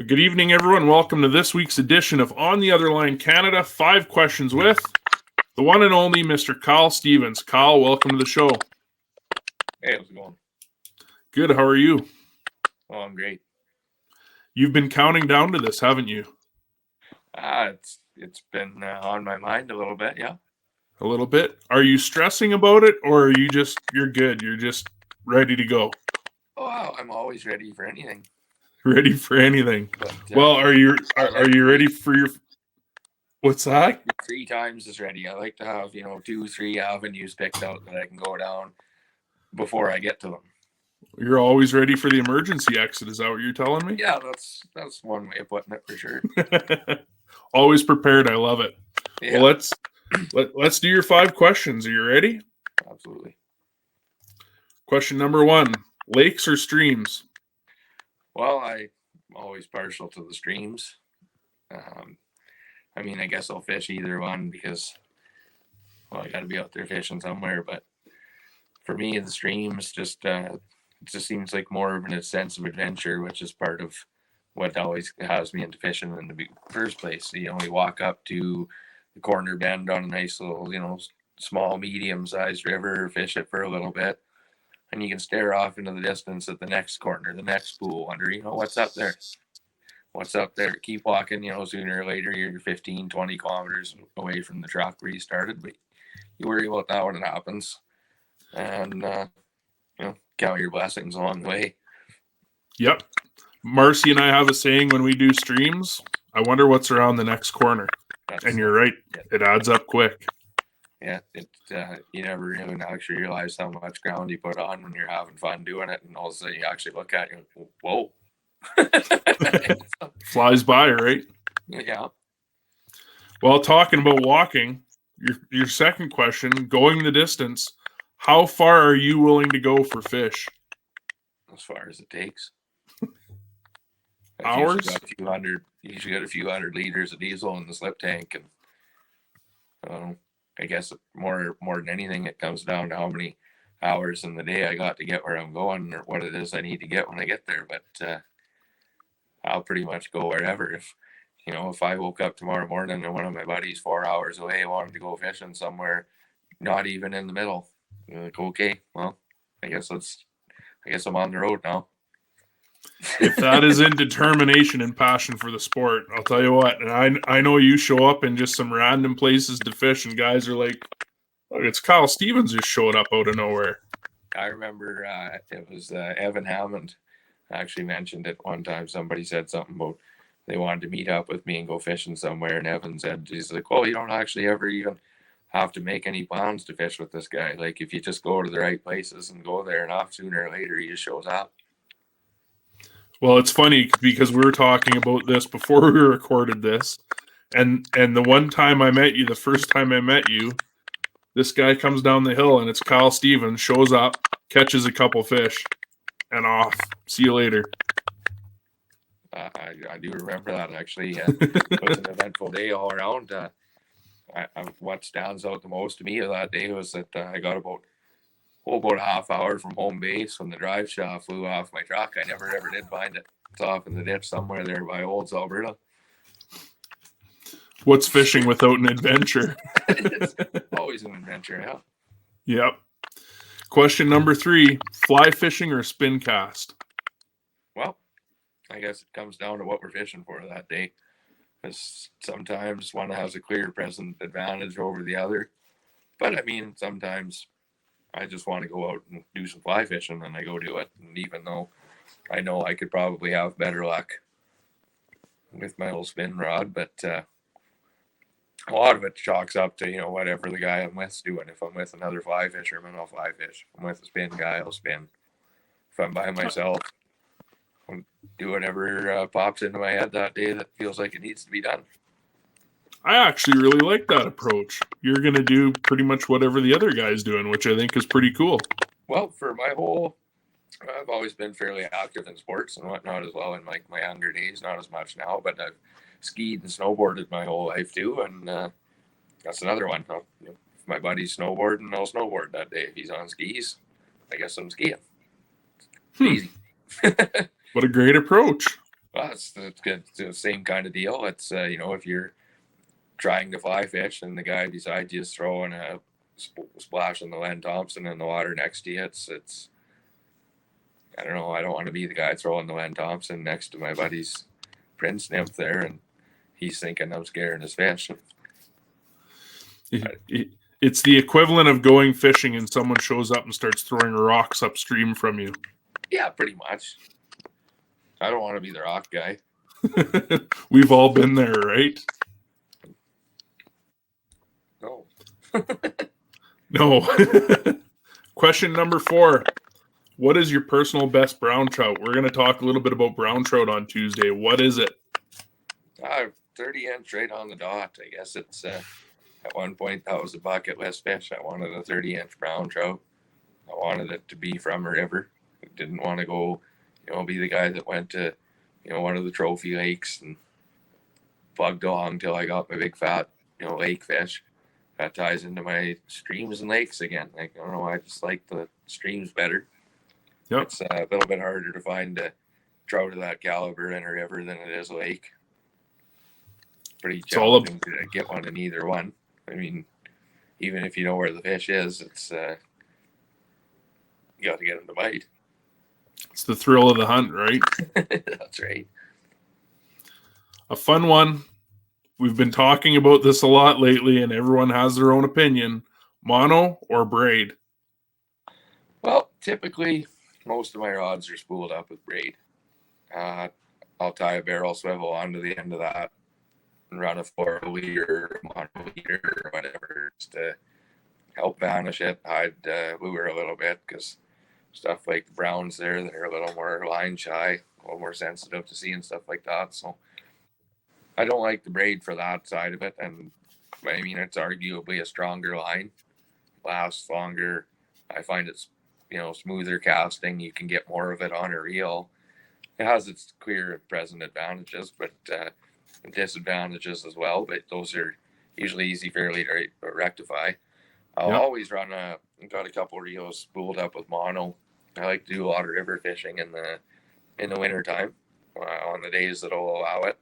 Good evening, everyone. Welcome to this week's edition of On the Other Line Canada. 5 questions with the one and only Mr. Kyle Stevens. Kyle, welcome to the show. Hey, how's it going? Good. How are you? Oh, I'm great. You've been counting down to this, haven't you? It's been on my mind a little bit, yeah. A little bit. Are you stressing about it, or are you're good? You're just ready to go? Oh, I'm always ready for anything. Ready for anything. But, well, are you ready for your? What's that? 3 times as ready. I like to have 2-3 avenues picked out that I can go down before I get to them. You're always ready for the emergency exit. Is that what you're telling me? Yeah, that's one way of putting it for sure. Always prepared. I love it. Yeah. Well, let's do your 5 questions. Are you ready? Absolutely. Question number 1: lakes or streams? Well, I'm always partial to the streams. I guess I'll fish either one because, I got to be out there fishing somewhere. But for me, the streams it just seems like more of a sense of adventure, which is part of what always has me into fishing in the first place. You walk up to the corner bend on a nice little, small, medium-sized river, fish it for a little bit, and you can stare off into the distance at the next corner, the next pool, wonder, what's up there? What's up there? Keep walking, sooner or later you're 15, 20 kilometers away from the truck where you started, but you worry about that when it happens. And, count your blessings along the way. Yep. Marcy and I have a saying when we do streams, I wonder what's around the next corner. And you're right. It adds up quick. Yeah, you never really actually realize how much ground you put on when you're having fun doing it, and all of a sudden you actually look at it and whoa. Flies by, right? Yeah. Well, talking about walking, your second question, going the distance, how far are you willing to go for fish? As far as it takes. Hours? Usually got a few hundred liters of diesel in the slip tank, and I guess more than anything, it comes down to how many hours in the day I got to get where I'm going, or what it is I need to get when I get there. But I'll pretty much go wherever. If I woke up tomorrow morning and one of my buddies 4 hours away wanted to go fishing somewhere, not even in the middle, I'm like, okay, well, I guess I'm on the road now. If that isn't determination and passion for the sport, I'll tell you what. And I know you show up in just some random places to fish, and guys are like, "Look, it's Kyle Stevens just showed up out of nowhere." I remember it was Evan Hammond actually mentioned it one time. Somebody said something about they wanted to meet up with me and go fishing somewhere, and Evan said, he's like, "Oh, you don't actually ever even have to make any plans to fish with this guy. Like, if you just go to the right places and go there enough, sooner or later he just shows up." Well, it's funny because we were talking about this before we recorded this, and the one time I met you, the first time I met you, this guy comes down the hill and it's Kyle Stevens, shows up, catches a couple fish, and off. See you later. I do remember that, actually. It was an eventful day all around. What stands out the most to me of that day was that I got about a half hour from home base when the drive shaft flew off my truck. I never ever did find it. It's off in the ditch somewhere there by Olds, Alberta. What's fishing without an adventure? It's always an adventure, yeah. Yep. Question number 3, fly fishing or spin cast? Well, I guess it comes down to what we're fishing for that day. Because sometimes one has a clear present advantage over the other. But sometimes I just want to go out and do some fly fishing, and I go do it. And even though I know I could probably have better luck with my old spin rod, but a lot of it chalks up to, whatever the guy I'm with's doing. If I'm with another fly fisherman, I'll fly fish. If I'm with a spin guy, I'll spin. If I'm by myself, I'll do whatever pops into my head that day that feels like it needs to be done. I actually really like that approach. You're going to do pretty much whatever the other guy's doing, which I think is pretty cool. Well, I've always been fairly active in sports and whatnot as well in my younger days, not as much now, but I've skied and snowboarded my whole life too, and that's another one. If my buddy's snowboarding, I'll snowboard that day. If he's on skis, I guess I'm skiing. Easy. What a great approach. Well, it's good. It's the same kind of deal. It's if you're trying to fly fish and the guy beside you is throwing a splash on the Len Thompson in the water next to you, it's I don't know. I don't want to be the guy throwing the Len Thompson next to my buddy's Prince nymph there, and he's thinking I'm scaring his fish. It's the equivalent of going fishing and someone shows up and starts throwing rocks upstream from you. Yeah, pretty much. I don't want to be the rock guy. We've all been there, right? No. No. Question number 4. What is your personal best brown trout? We're going to talk a little bit about brown trout on Tuesday. What is it? 30-inch right on the dot. I guess it's at one point that was a bucket list fish. I wanted a 30-inch brown trout. I wanted it to be from a river. I didn't want to go, be the guy that went to, one of the trophy lakes and plugged along until I got my big fat, lake fish. That ties into my streams and lakes again. Like, I don't know, I just like the streams better. Yep. It's a little bit harder to find a trout of that caliber in a river than it is a lake. Pretty challenging to get one in either one. I mean, even if you know where the fish is, it's you got to get them to bite. It's the thrill of the hunt, right? That's right. A fun one. We've been talking about this a lot lately, and everyone has their own opinion. Mono or braid? Well, typically, most of my rods are spooled up with braid. I'll tie a barrel swivel onto the end of that and run a 4 leader, mono leader, or whatever, just to help vanish it, hide lure a little bit, because stuff like the browns there, they're a little more line shy, a little more sensitive to seeing stuff like that. So I don't like the braid for that side of it. And I mean, it's arguably a stronger line, lasts longer. I find it's, smoother casting. You can get more of it on a reel. It has its clear and present advantages, but disadvantages as well. But those are usually easy, fairly to rectify. I'll always got a couple reels spooled up with mono. I like to do a lot of river fishing in the winter time on the days that'll allow it.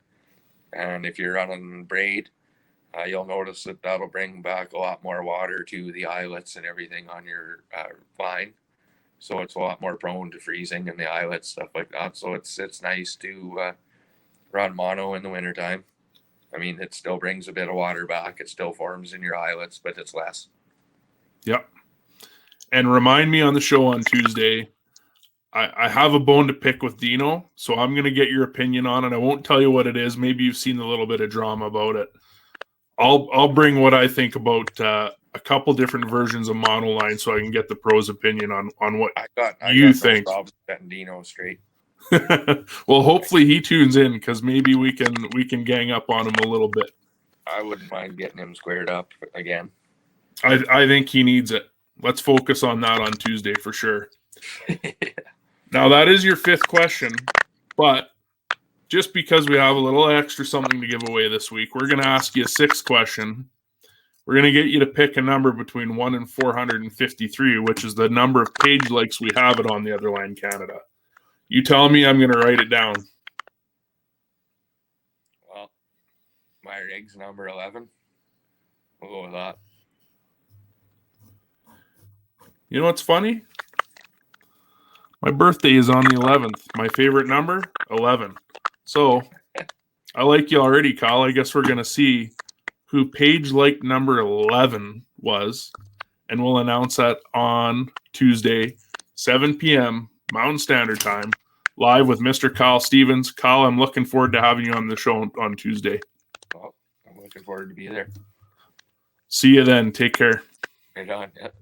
And if you're running braid, you'll notice that'll bring back a lot more water to the eyelets and everything on your line. So it's a lot more prone to freezing in the eyelets, stuff like that. So it's nice to run mono in the wintertime. I mean, it still brings a bit of water back. It still forms in your eyelets, but it's less. Yep. And remind me on the show on Tuesday, I have a bone to pick with Dino, so I'm going to get your opinion on it. I won't tell you what it is. Maybe you've seen a little bit of drama about it. I'll bring what I think about a couple different versions of monoline so I can get the pros' opinion on what you think. No setting Dino straight. Well, hopefully he tunes in, because maybe we can gang up on him a little bit. I wouldn't mind getting him squared up again. I think he needs it. Let's focus on that on Tuesday for sure. Now, that is your 5th question, but just because we have a little extra something to give away this week, we're going to ask you a 6th question. We're going to get you to pick a number between 1 and 453, which is the number of page likes we have it on the Otherline Canada. You tell me, I'm going to write it down. Well, my rig's number 11. We'll go with that. You know what's funny? My birthday is on the 11th. My favorite number, 11. So I like you already, Kyle. I guess we're going to see who page like number 11 was, and we'll announce that on Tuesday, 7 p.m. Mountain Standard Time, live with Mr. Kyle Stevens. Kyle, I'm looking forward to having you on the show on Tuesday. Well, I'm looking forward to be there. See you then. Take care. Right on. Yep.